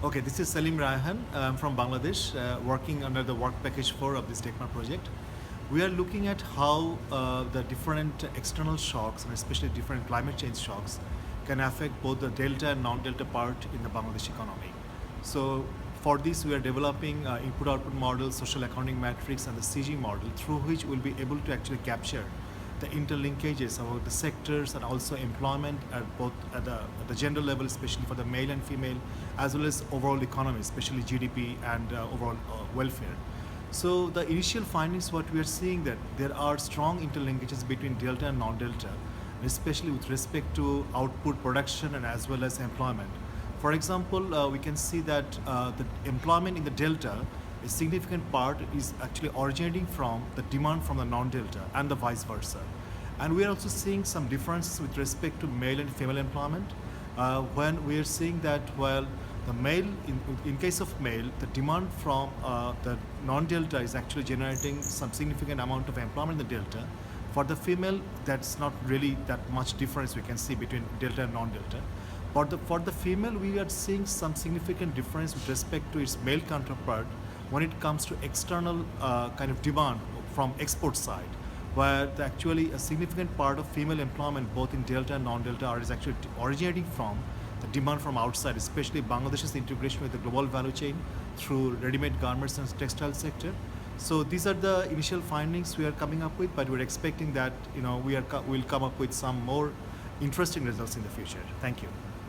Okay, this is Salim Raihan. I'm from Bangladesh, working under the work package 4 of this TechMart project. We are looking at how the different external shocks, and especially different climate change shocks, can affect both the delta and non-delta part in the Bangladesh economy. So for this, we are developing input-output model, social accounting matrix, and the CG model, through which we'll be able to actually capture the interlinkages about the sectors and also employment at both at the gender level, especially for the male and female, as well as overall economy, especially GDP and overall welfare. So the initial findings, what we are seeing, that there are strong interlinkages between delta and non-delta, especially with respect to output, production, and as well as employment. For example, we can see that the employment in the delta, a significant part is actually originating from the demand from the non-delta and the vice versa. And we are also seeing some differences with respect to male and female employment, when we are seeing that while the male, in case of male, the demand from the non-delta is actually generating some significant amount of employment in the delta. For the female, that's not really that much difference we can see between delta and non-delta. But for the female, we are seeing some significant difference with respect to its male counterpart when it comes to external kind of demand from export side, where actually a significant part of female employment, both in delta and non-delta, is actually originating from the demand from outside, especially Bangladesh's integration with the global value chain through ready-made garments and textile sector. So these are the initial findings we are coming up with, but we're expecting that we'll come up with some more interesting results in the future. Thank you.